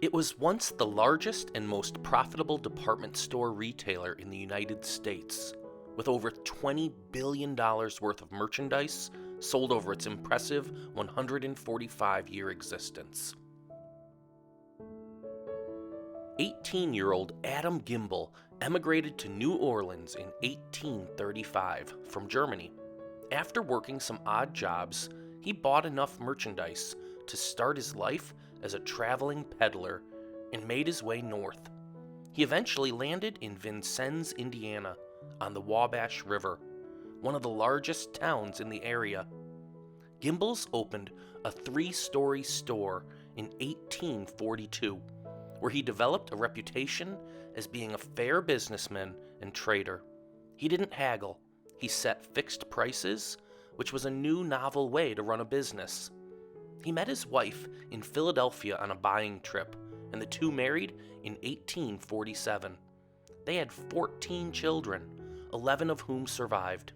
It was once the largest and most profitable department store retailer in the United States, with over $20 billion worth of merchandise sold over its impressive 145-year existence. 18-year-old Adam Gimble emigrated to New Orleans in 1835 from Germany. After working some odd jobs, he bought enough merchandise to start his life as a traveling peddler and made his way north. He eventually landed in Vincennes, Indiana, on the Wabash River, one of the largest towns in the area. Gimbels opened a 3-story store in 1842, where he developed a reputation as being a fair businessman and trader. He didn't haggle. He set fixed prices, which was a new, novel way to run a business. He met his wife in Philadelphia on a buying trip, and the two married in 1847. They had 14 children, 11 of whom survived.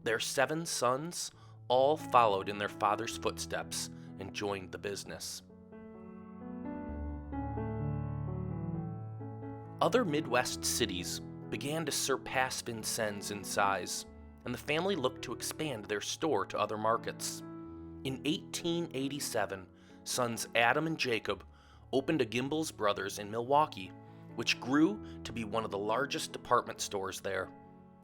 Their 7 sons all followed in their father's footsteps and joined the business. Other Midwest cities began to surpass Vincennes in size, and the family looked to expand their store to other markets. In 1887, sons Adam and Jacob opened a Gimbels Brothers in Milwaukee, which grew to be one of the largest department stores there.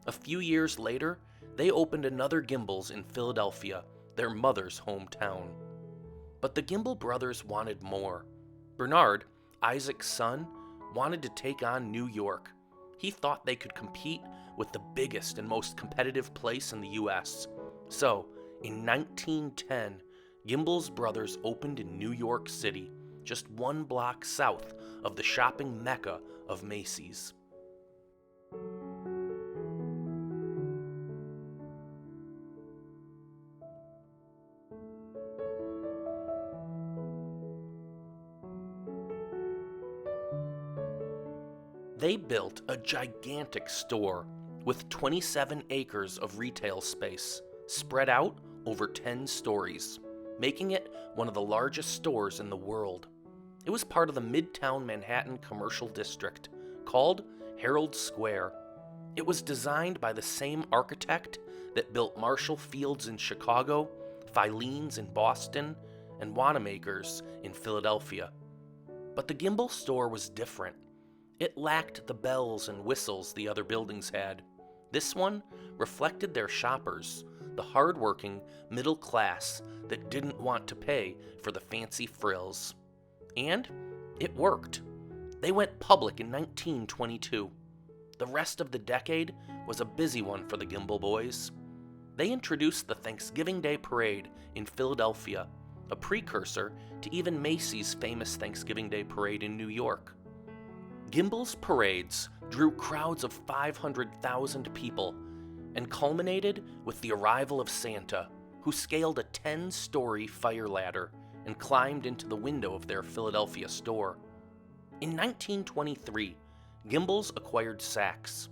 A few years later, they opened another Gimbels in Philadelphia, their mother's hometown. But the Gimble brothers wanted more. Bernard, Isaac's son, wanted to take on New York. He thought they could compete with the biggest and most competitive place in the U.S. So, in 1910, Gimbels Brothers opened in New York City, just 1 block south of the shopping mecca of Macy's. They built a gigantic store with 27 acres of retail space, spread out over 10 stories, making it one of the largest stores in the world. It was part of the Midtown Manhattan commercial district, called Herald Square. It was designed by the same architect that built Marshall Field's in Chicago, Filene's in Boston, and Wanamaker's in Philadelphia. But the Gimble store was different. It lacked the bells and whistles the other buildings had. This one reflected their shoppers, the hard-working middle class that didn't want to pay for the fancy frills. And it worked. They went public in 1922. The rest of the decade was a busy one for the Gimble boys. They introduced the Thanksgiving Day Parade in Philadelphia, a precursor to even Macy's famous Thanksgiving Day Parade in New York. Gimbel's parades drew crowds of 500,000 people and culminated with the arrival of Santa, who scaled a 10-story fire ladder and climbed into the window of their Philadelphia store. In 1923, Gimbels acquired Saks.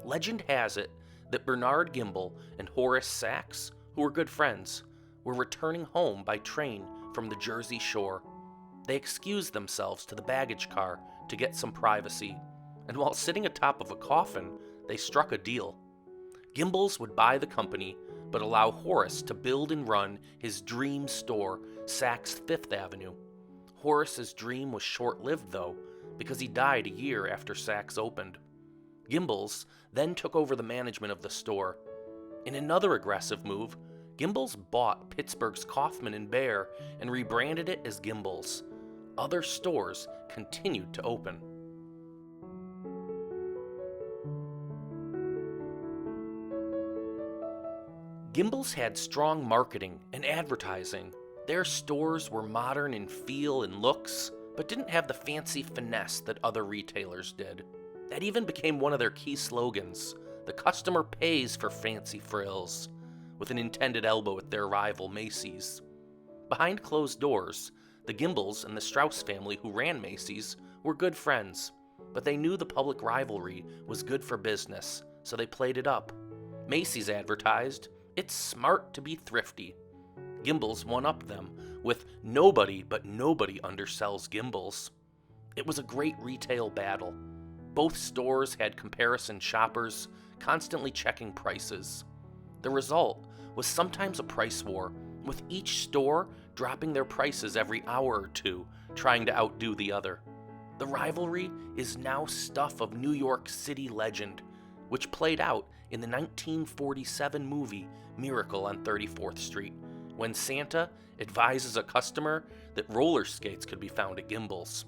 Legend has it that Bernard Gimble and Horace Saks, who were good friends, were returning home by train from the Jersey Shore. They excused themselves to the baggage car to get some privacy, and while sitting atop of a coffin, they struck a deal. Gimbels would buy the company, but allow Horace to build and run his dream store, Saks Fifth Avenue. Horace's dream was short-lived, though, because he died a year after Saks opened. Gimbels then took over the management of the store. In another aggressive move, Gimbels bought Pittsburgh's Kaufman and Bear and rebranded it as Gimbels. Other stores continued to open. Gimbels had strong marketing and advertising. Their stores were modern in feel and looks, but didn't have the fancy finesse that other retailers did. That even became one of their key slogans: the customer pays for fancy frills, with an intended elbow at their rival Macy's. Behind closed doors, the Gimbels and the Strauss family who ran Macy's were good friends, but they knew the public rivalry was good for business, so they played it up. Macy's advertised, "It's smart to be thrifty." Gimbels one-upped them with "Nobody but nobody undersells Gimbels." It was a great retail battle. Both stores had comparison shoppers, constantly checking prices. The result was sometimes a price war, with each store dropping their prices every hour or two, trying to outdo the other. The rivalry is now stuff of New York City legend, which played out in the 1947 movie Miracle on 34th Street, when Santa advises a customer that roller skates could be found at Gimbels.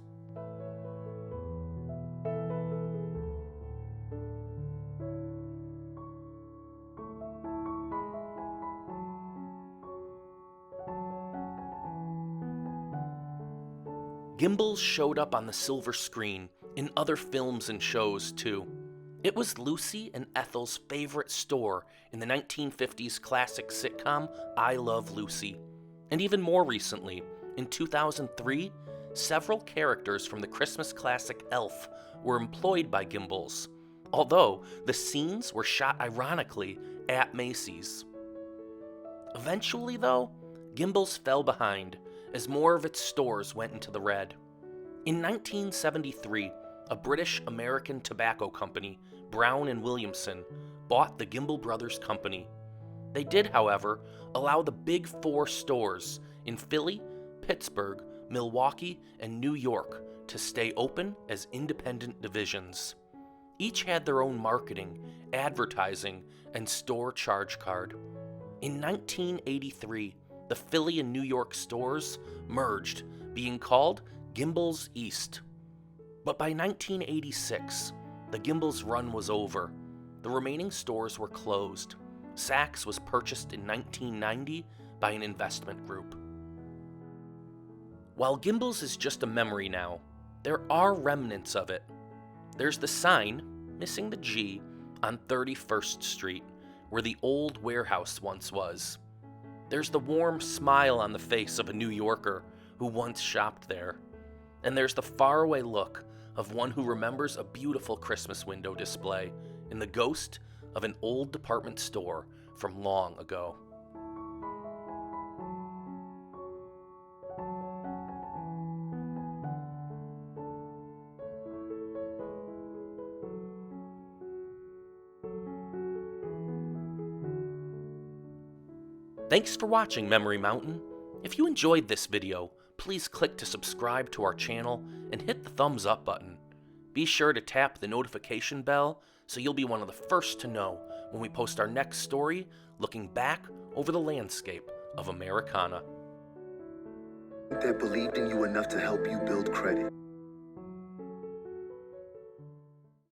Gimbels showed up on the silver screen in other films and shows too. It was Lucy and Ethel's favorite store in the 1950s classic sitcom I Love Lucy. And even more recently, in 2003, several characters from the Christmas classic Elf were employed by Gimbels, although the scenes were shot ironically at Macy's. Eventually, though, Gimbels fell behind as more of its stores went into the red. In 1973, a British-American tobacco company, Brown and Williamson, bought the Gimble Brothers Company. They did, however, allow the Big Four stores in Philly, Pittsburgh, Milwaukee, and New York to stay open as independent divisions. Each had their own marketing, advertising, and store charge card. In 1983, the Philly and New York stores merged, being called Gimbels East. But by 1986, the Gimbels run was over. The remaining stores were closed. Saks was purchased in 1990 by an investment group. While Gimbels is just a memory now, there are remnants of it. There's the sign, missing the G, on 31st Street, where the old warehouse once was. There's the warm smile on the face of a New Yorker who once shopped there. And there's the faraway look of one who remembers a beautiful Christmas window display in the ghost of an old department store from long ago. Thanks for watching Memory Mountain. If you enjoyed this video, please click to subscribe to our channel and hit the thumbs up button. Be sure to tap the notification bell so you'll be one of the first to know when we post our next story looking back over the landscape of Americana. They believed in you enough to help you build credit.